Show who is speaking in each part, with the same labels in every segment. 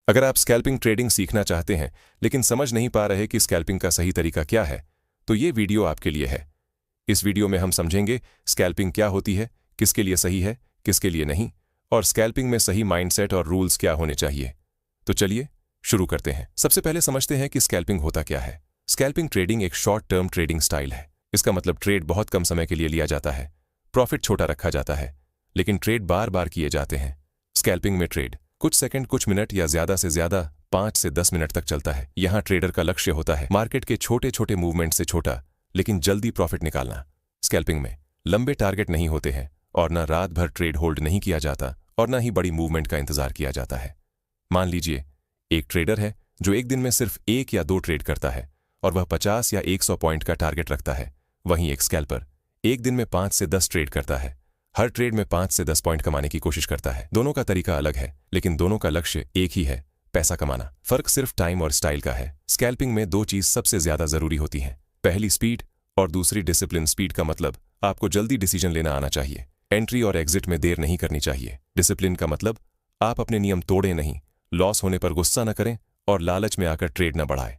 Speaker 1: अगर आप scalping trading सीखना चाहते हैं लेकिन समझ नहीं पा रहे कि स्कैल्पिंग का सही तरीका क्या है, तो ये वीडियो आपके लिए है। इस वीडियो में हम समझेंगे स्कैल्पिंग क्या होती है, किसके लिए सही है, किसके लिए नहीं, और स्कैल्पिंग में सही माइंडसेट और रूल्स क्या होने चाहिए। तो चलिए शुरू करते हैं। सबसे पहले समझते हैं कि स्कैल्पिंग होता क्या है। स्कैल्पिंग ट्रेडिंग एक शॉर्ट टर्म ट्रेडिंग स्टाइल है। इसका मतलब ट्रेड बहुत कम समय के लिए लिया जाता है, प्रॉफिट छोटा रखा जाता है, लेकिन ट्रेड बार बार किए जाते हैं। स्कैल्पिंग में ट्रेड कुछ सेकंड, कुछ मिनट या ज्यादा से ज्यादा 5 से 10 मिनट तक चलता है। यहाँ ट्रेडर का लक्ष्य होता है मार्केट के छोटे छोटे मूवमेंट से छोटा लेकिन जल्दी प्रॉफिट निकालना। स्कैल्पिंग में लंबे टारगेट नहीं होते हैं और न रात भर ट्रेड होल्ड नहीं किया जाता और न ही बड़ी मूवमेंट का इंतजार किया जाता है। मान लीजिए एक ट्रेडर है जो एक दिन में सिर्फ 1 या 2 ट्रेड करता है और वह 50 या 100 पॉइंट का टारगेट रखता है। वहीं एक स्कैल्पर एक दिन में 5 से 10 ट्रेड करता है, हर ट्रेड में 5 से 10 पॉइंट कमाने की कोशिश करता है। दोनों का तरीका अलग है लेकिन दोनों का लक्ष्य एक ही है, पैसा कमाना। फर्क सिर्फ टाइम और स्टाइल का है। स्कैल्पिंग में 2 चीज सबसे ज्यादा जरूरी होती हैं, पहली स्पीड और दूसरी डिसिप्लिन। स्पीड का मतलब आपको जल्दी डिसीजन लेना आना चाहिए, एंट्री और एग्जिट में देर नहीं करनी चाहिए। डिसिप्लिन का मतलब आप अपने नियम तोड़े नहीं, लॉस होने पर गुस्सा न करें और लालच में आकर ट्रेड न बढ़ाएं।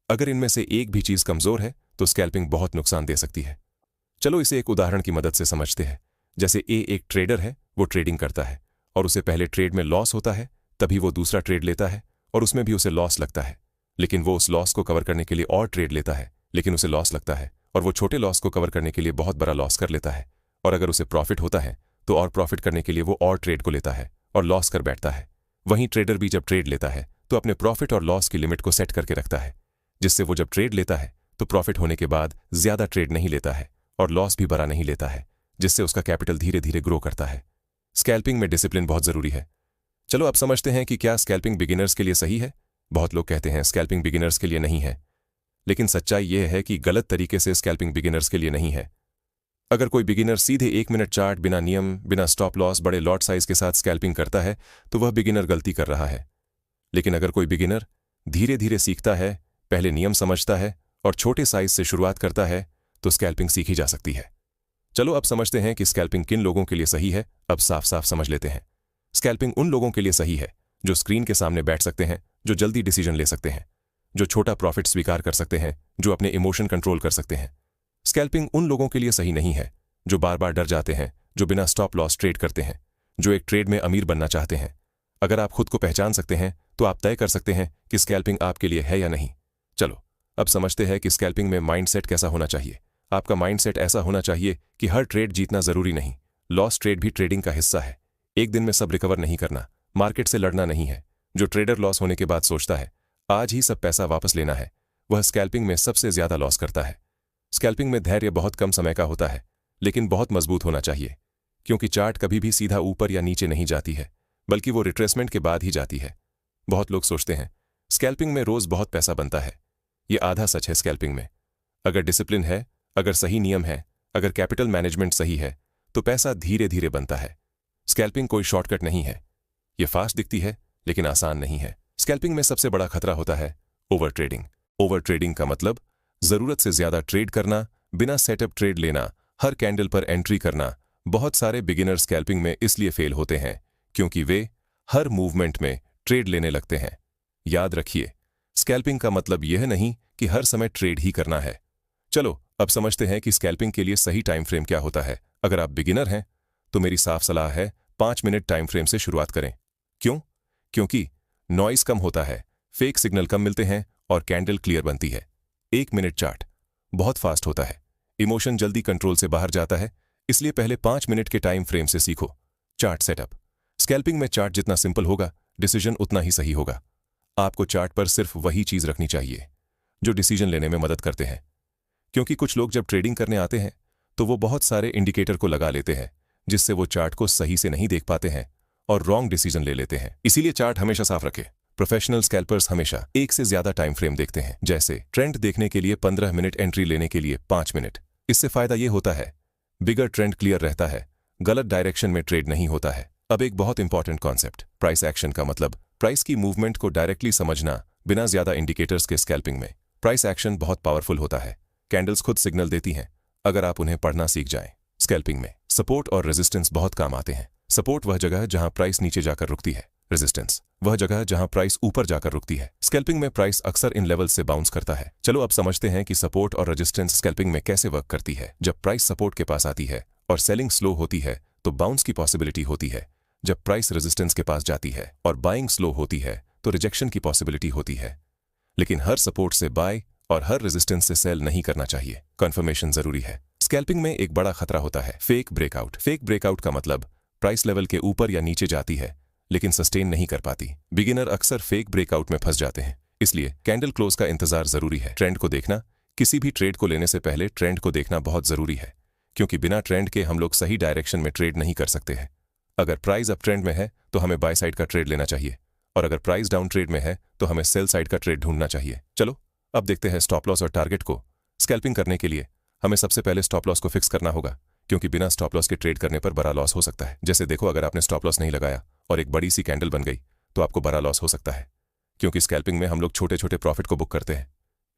Speaker 1: अगर इनमें से एक भी चीज कमजोर है तो स्कैल्पिंग बहुत नुकसान दे सकती है। चलो इसे एक उदाहरण की मदद से समझते हैं। जैसे एक ट्रेडर है, वो ट्रेडिंग करता है और उसे पहले ट्रेड में लॉस होता है, तभी वो दूसरा ट्रेड लेता है और उसमें भी उसे लॉस लगता है, लेकिन वो उस लॉस को कवर करने के लिए और ट्रेड लेता है, लेकिन उसे लॉस लगता है और वो छोटे लॉस को कवर करने के लिए बहुत बड़ा लॉस कर लेता है, और अगर उसे प्रॉफिट होता है तो और प्रॉफिट करने के लिए वो और ट्रेड को लेता है और लॉस कर बैठता है। वहीं ट्रेडर भी जब ट्रेड लेता है तो अपने प्रॉफिट और लॉस की लिमिट को सेट करके रखता है, जिससे वो जब ट्रेड लेता है तो प्रॉफिट होने के बाद ज्यादा ट्रेड नहीं लेता है और लॉस भी बड़ा नहीं लेता है, जिससे उसका कैपिटल धीरे धीरे ग्रो करता है। स्कैल्पिंग में डिसिप्लिन बहुत जरूरी है। चलो अब समझते हैं कि क्या स्कैल्पिंग बिगिनर्स के लिए सही है। बहुत लोग कहते हैं स्कैल्पिंग बिगिनर्स के लिए नहीं है, लेकिन सच्चाई यह है कि गलत तरीके से स्कैल्पिंग बिगिनर्स के लिए नहीं है। अगर कोई बिगिनर सीधे 1 मिनट चार्ट, बिना नियम, बिना स्टॉप लॉस, बड़े लॉट साइज के साथ स्कैल्पिंग करता है तो वह बिगिनर गलती कर रहा है। लेकिन अगर कोई बिगिनर धीरे धीरे सीखता है, पहले नियम समझता है और छोटे साइज से शुरुआत करता है तो स्कैल्पिंग सीखी जा सकती है। चलो अब समझते हैं कि स्कैल्पिंग किन लोगों के लिए सही है। अब साफ साफ समझ लेते हैं। स्कैल्पिंग उन लोगों के लिए सही है जो स्क्रीन के सामने बैठ सकते हैं, जो जल्दी डिसीजन ले सकते हैं, जो छोटा प्रॉफिट स्वीकार कर सकते हैं, जो अपने इमोशन कंट्रोल कर सकते हैं। स्कैल्पिंग उन लोगों के लिए सही नहीं है जो बार बार डर जाते हैं, जो बिना स्टॉप लॉस ट्रेड करते हैं, जो एक ट्रेड में अमीर बनना चाहते हैं। अगर आप खुद को पहचान सकते हैं तो आप तय कर सकते हैं कि स्कैल्पिंग आपके लिए है या नहीं। चलो अब समझते हैं कि स्कैल्पिंग में माइंडसेट कैसा होना चाहिए। आपका माइंडसेट ऐसा होना चाहिए कि हर ट्रेड जीतना जरूरी नहीं, लॉस ट्रेड भी ट्रेडिंग का हिस्सा है। एक दिन में सब रिकवर नहीं करना, मार्केट से लड़ना नहीं है। जो ट्रेडर लॉस होने के बाद सोचता है आज ही सब पैसा वापस लेना है, वह स्कैल्पिंग में सबसे ज्यादा लॉस करता है। स्कैल्पिंग में धैर्य बहुत कम समय का होता है, लेकिन बहुत मजबूत होना चाहिए, क्योंकि चार्ट कभी भी सीधा ऊपर या नीचे नहीं जाती है, बल्कि वो रिट्रेसमेंट के बाद ही जाती है। बहुत लोग सोचते हैं स्कैल्पिंग में रोज बहुत पैसा बनता है। ये आधा सच है। स्कैल्पिंग में अगर डिसिप्लिन है, अगर सही नियम है, अगर कैपिटल मैनेजमेंट सही है तो पैसा धीरे धीरे बनता है। स्कैल्पिंग कोई शॉर्टकट नहीं है। ये फास्ट दिखती है लेकिन आसान नहीं है। स्कैल्पिंग में सबसे बड़ा खतरा होता है ओवर ट्रेडिंग। ओवर ट्रेडिंग का मतलब जरूरत से ज्यादा ट्रेड करना, बिना सेटअप ट्रेड लेना, हर कैंडल पर एंट्री करना। बहुत सारे बिगिनर स्कैल्पिंग में इसलिए फेल होते हैं क्योंकि वे हर मूवमेंट में ट्रेड लेने लगते हैं। याद रखिए, स्कैल्पिंग का मतलब यह नहीं कि हर समय ट्रेड ही करना है। चलो अब समझते हैं कि स्कैल्पिंग के लिए सही टाइम फ्रेम क्या होता है। अगर आप बिगिनर हैं तो मेरी साफ सलाह है 5 मिनट टाइम फ्रेम से शुरुआत करें। क्यों? क्योंकि नॉइस कम होता है, फेक सिग्नल कम मिलते हैं और कैंडल क्लियर बनती है। 1 मिनट चार्ट बहुत फास्ट होता है, इमोशन जल्दी कंट्रोल से बाहर जाता है, इसलिए पहले 5 मिनट के टाइम फ्रेम से सीखो। Chart setup. स्कैल्पिंग में चार्ट जितना सिंपल होगा, डिसीजन उतना ही सही होगा। आपको चार्ट पर सिर्फ वही चीज रखनी चाहिए जो डिसीजन लेने में मदद करते हैं, क्योंकि कुछ लोग जब ट्रेडिंग करने आते हैं तो वो बहुत सारे इंडिकेटर को लगा लेते हैं, जिससे वो चार्ट को सही से नहीं देख पाते हैं और रॉन्ग डिसीजन ले लेते हैं। इसीलिए चार्ट हमेशा साफ रखें। प्रोफेशनल स्कैल्पर्स हमेशा एक से ज्यादा टाइम फ्रेम देखते हैं, जैसे ट्रेंड देखने के लिए 15 मिनट, एंट्री लेने के लिए 5 मिनट। इससे फायदा ये होता है बिगर ट्रेंड क्लियर रहता है, गलत डायरेक्शन में ट्रेड नहीं होता है। अब एक बहुत इंपॉर्टेंट कॉन्सेप्ट, प्राइस एक्शन का मतलब प्राइस की मूवमेंट को डायरेक्टली समझना बिना ज्यादा इंडिकेटर्स के। स्कैल्पिंग में प्राइस एक्शन बहुत पावरफुल होता है। कैंडल्स खुद सिग्नल देती हैं अगर आप उन्हें पढ़ना सीख जाएं। स्कैल्पिंग में सपोर्ट और रेजिस्टेंस बहुत काम आते हैं। सपोर्ट वह जगह है जहां प्राइस नीचे जाकर रुकती है, रेजिस्टेंस, वह जगह जहां प्राइस ऊपर जाकर रुकती है। स्कैल्पिंग में प्राइस अक्सर इन लेवल से बाउंस करता है। चलो अब समझते हैं कि सपोर्ट और रेजिस्टेंस स्कैल्पिंग में कैसे वर्क करती है। जब प्राइस सपोर्ट के पास आती है और सेलिंग स्लो होती है तो बाउंस की पॉसिबिलिटी होती है। जब प्राइस रेजिस्टेंस के पास जाती है और बाइंग स्लो होती है तो रिजेक्शन की पॉसिबिलिटी होती है। लेकिन हर सपोर्ट से बाय और हर रेजिस्टेंस से सेल नहीं करना चाहिए। कन्फर्मेशन जरूरी है। स्कैल्पिंग में एक बड़ा खतरा होता है फेक ब्रेकआउट। फेक ब्रेकआउट का मतलब प्राइस लेवल के ऊपर या नीचे जाती है लेकिन सस्टेन नहीं कर पाती। बिगिनर अक्सर फेक ब्रेकआउट में फंस जाते हैं। इसलिए कैंडल क्लोज का इंतजार जरूरी है। ट्रेंड को देखना, किसी भी ट्रेड को लेने से पहले ट्रेंड को देखना बहुत जरूरी है, क्योंकि बिना ट्रेंड के हम लोग सही डायरेक्शन में ट्रेड नहीं कर सकते हैं। अगर प्राइस अप ट्रेंड में है तो हमें बाय साइड का ट्रेड लेना चाहिए, और अगर प्राइस डाउन ट्रेड में है तो हमें सेल साइड का ट्रेड ढूंढना चाहिए। चलो अब देखते हैं स्टॉप लॉस और टारगेट को। स्कैल्पिंग करने के लिए हमें सबसे पहले स्टॉप लॉस को फिक्स करना होगा, क्योंकि बिना स्टॉप लॉस के ट्रेड करने पर बड़ा लॉस हो सकता है। जैसे देखो, अगर आपने स्टॉप लॉस नहीं लगाया और एक बड़ी सी कैंडल बन गई तो आपको बड़ा लॉस हो सकता है, क्योंकि स्कैल्पिंग में हम लोग छोटे छोटे प्रॉफिट को बुक करते हैं।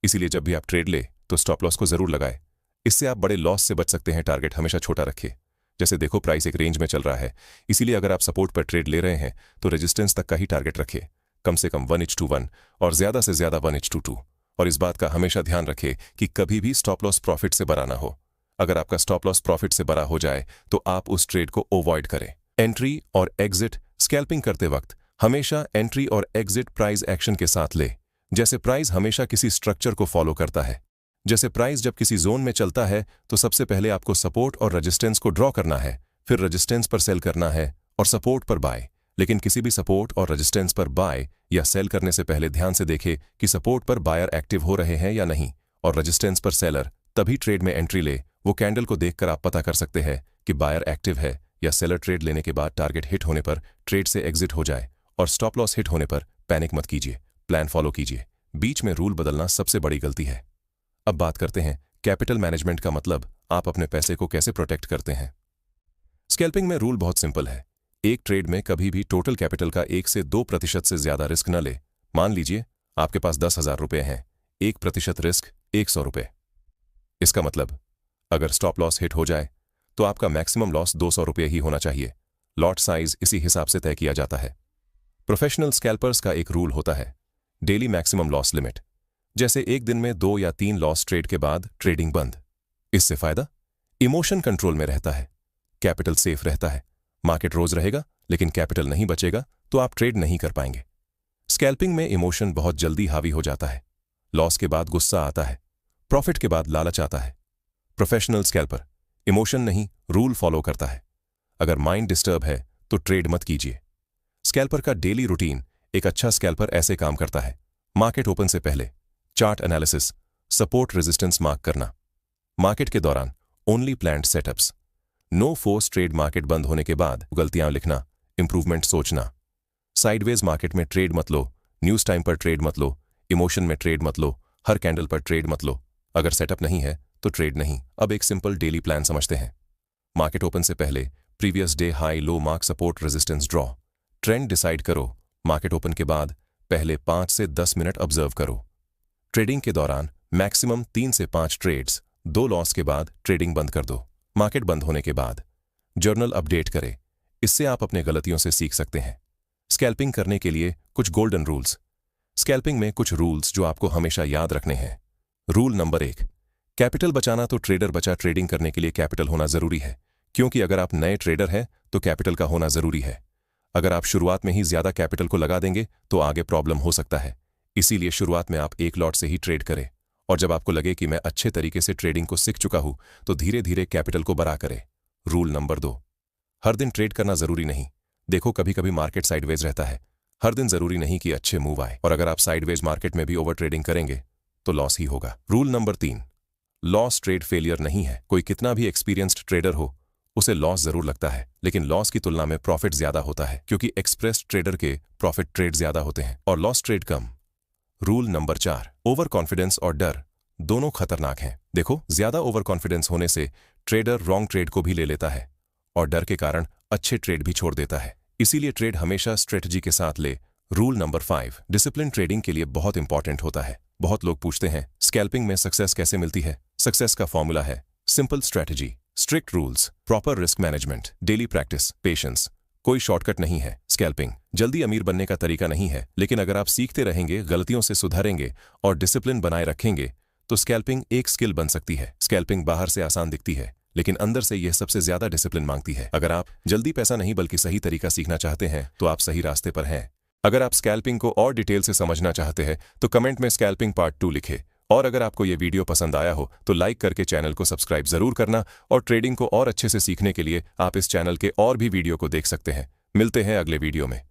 Speaker 1: इसीलिए जब भी आप ट्रेड ले तो स्टॉप लॉस को जरूर लगाए, इससे आप बड़े लॉस से बच सकते हैं। टारगेट हमेशा छोटा रखिए। जैसे देखो, प्राइस एक रेंज में चल रहा है, इसीलिए अगर आप सपोर्ट पर ट्रेड ले रहे हैं तो रेजिस्टेंस तक का ही टारगेट रखिए, कम से कम 1:1 और ज्यादा से ज्यादा 1:2। और इस बात का हमेशा ध्यान रखें कि कभी भी स्टॉप लॉस प्रॉफिट से बड़ा ना हो। अगर आपका स्टॉप लॉस प्रॉफिट से बड़ा हो जाए तो आप उस ट्रेड को अवॉइड करें। एंट्री और एग्जिट स्कैल्पिंग करते वक्त हमेशा एंट्री और एग्जिट प्राइस एक्शन के साथ ले। जैसे प्राइस हमेशा किसी स्ट्रक्चर को फॉलो करता है। जैसे प्राइस जब किसी जोन में चलता है तो सबसे पहले आपको सपोर्ट और रेजिस्टेंस को ड्रॉ करना है, फिर रेजिस्टेंस पर सेल करना है और सपोर्ट पर बाय। लेकिन किसी भी सपोर्ट और रेजिस्टेंस पर बाय या सेल करने से पहले ध्यान से देखें कि सपोर्ट पर बायर एक्टिव हो रहे हैं या नहीं, और रेजिस्टेंस पर सेलर। तभी ट्रेड में एंट्री ले। वो कैंडल को देखकर आप पता कर सकते हैं कि बायर एक्टिव है या सेलर। ट्रेड लेने के बाद टारगेट हिट होने पर ट्रेड से एग्जिट हो जाए, और स्टॉप लॉस हिट होने पर पैनिक मत कीजिए, प्लान फॉलो कीजिए। बीच में रूल बदलना सबसे बड़ी गलती है। अब बात करते हैं कैपिटल मैनेजमेंट का, मतलब आप अपने पैसे को कैसे प्रोटेक्ट करते हैं। स्कैल्पिंग में रूल बहुत सिंपल है। एक ट्रेड में कभी भी टोटल कैपिटल का 1 से 2% से ज्यादा रिस्क न ले। मान लीजिए आपके पास 10,000 रुपए हैं, 1% रिस्क 100 रुपए। इसका मतलब अगर स्टॉप लॉस हिट हो जाए तो आपका मैक्सिमम लॉस 200 रुपये ही होना चाहिए। लॉट साइज इसी हिसाब से तय किया जाता है। प्रोफेशनल स्कैल्पर्स का एक रूल होता है, डेली मैक्सिमम लॉस लिमिट। जैसे एक दिन में 2 या 3 लॉस ट्रेड के बाद ट्रेडिंग बंद। इससे फायदा, इमोशन कंट्रोल में रहता है, कैपिटल सेफ रहता है। मार्केट रोज रहेगा लेकिन कैपिटल नहीं बचेगा तो आप ट्रेड नहीं कर पाएंगे। स्कैल्पिंग में इमोशन बहुत जल्दी हावी हो जाता है। लॉस के बाद गुस्सा आता है, प्रॉफिट के बाद लालच आता है। प्रोफेशनल स्कैल्पर इमोशन नहीं, रूल फॉलो करता है। अगर माइंड डिस्टर्ब है तो ट्रेड मत कीजिए। स्कैल्पर का डेली रूटीन। एक अच्छा स्कैल्पर ऐसे काम करता है। मार्केट ओपन से पहले chart analysis, support resistance mark करना। मार्केट के दौरान only planned setups, no force trade. Market बंद होने के बाद गलतियां लिखना, इंप्रूवमेंट सोचना। साइडवेज मार्केट में ट्रेड मत लो, न्यूज टाइम पर ट्रेड मत लो, इमोशन में ट्रेड मत लो, हर कैंडल पर ट्रेड मत लो। अगर सेटअप नहीं है तो ट्रेड नहीं। अब एक सिंपल डेली प्लान समझते हैं। मार्केट ओपन से पहले previous day high low mark, support resistance draw. Trend decide करो। मार्केट ओपन के बाद पहले 5 से 10 मिनट ऑब्जर्व करो। ट्रेडिंग के दौरान मैक्सिमम 3 से 5 ट्रेड्स। 2 लॉस के बाद ट्रेडिंग बंद कर दो। मार्केट बंद होने के बाद जर्नल अपडेट करें, इससे आप अपने गलतियों से सीख सकते हैं। स्कैल्पिंग करने के लिए कुछ गोल्डन रूल्स। स्कैल्पिंग में कुछ रूल्स जो आपको हमेशा याद रखने हैं। रूल नंबर 1, कैपिटल बचाना तो ट्रेडर बचा। ट्रेडिंग करने के लिए कैपिटल होना जरूरी है, क्योंकि अगर आप नए ट्रेडर हैं तो कैपिटल का होना जरूरी है। अगर आप शुरुआत में ही ज्यादा कैपिटल को लगा देंगे तो आगे प्रॉब्लम हो सकता है। इसीलिए शुरुआत में आप एक लॉट से ही ट्रेड करें, और जब आपको लगे कि मैं अच्छे तरीके से ट्रेडिंग को सीख चुका हूं तो धीरे धीरे कैपिटल को बढ़ा करें। रूल नंबर 2, हर दिन ट्रेड करना जरूरी नहीं। देखो, कभी कभी मार्केट साइडवेज रहता है। हर दिन जरूरी नहीं कि अच्छे मूव आए, और अगर आप साइडवेज मार्केट में भी ओवर ट्रेडिंग करेंगे तो लॉस ही होगा। Rule number 3, loss trade failure नहीं है। कोई कितना भी एक्सपीरियंस्ड ट्रेडर हो, उसे लॉस जरूर लगता है, लेकिन लॉस की तुलना में प्रॉफिट ज्यादा होता है, क्योंकि एक्सप्रेस ट्रेडर के प्रॉफिट ट्रेड ज्यादा होते हैं और लॉस ट्रेड कम। रूल नंबर 4, ओवर कॉन्फिडेंस और डर दोनों खतरनाक हैं। देखो, ज्यादा ओवर कॉन्फिडेंस होने से ट्रेडर रॉन्ग ट्रेड को भी ले लेता है, और डर के कारण अच्छे ट्रेड भी छोड़ देता है। इसीलिए ट्रेड हमेशा स्ट्रेटजी के साथ ले। रूल नंबर 5, डिसिप्लिन ट्रेडिंग के लिए बहुत इंपॉर्टेंट होता है। बहुत लोग पूछते हैं स्कैल्पिंग में सक्सेस कैसे मिलती है। सक्सेस का फॉर्मूला है simple strategy, strict rules, proper risk management, daily practice, patience, कोई शॉर्टकट नहीं है। स्कैल्पिंग जल्दी अमीर बनने का तरीका नहीं है, लेकिन अगर आप सीखते रहेंगे, गलतियों से सुधारेंगे और डिसिप्लिन बनाए रखेंगे तो स्कैल्पिंग एक स्किल बन सकती है। स्कैल्पिंग बाहर से आसान दिखती है, लेकिन अंदर से यह सबसे ज्यादा डिसिप्लिन मांगती है। अगर आप जल्दी पैसा नहीं बल्कि सही तरीका सीखना चाहते हैं तो आप सही रास्ते पर हैं। अगर आप स्कैल्पिंग को और डिटेल से समझना चाहते हैं तो कमेंट में स्कैल्पिंग पार्ट 2 लिखें। और अगर आपको यह वीडियो पसंद आया हो तो लाइक करके चैनल को सब्सक्राइब जरूर करना, और ट्रेडिंग को और अच्छे से सीखने के लिए आप इस चैनल के और भी वीडियो को देख सकते हैं। मिलते हैं अगले वीडियो में।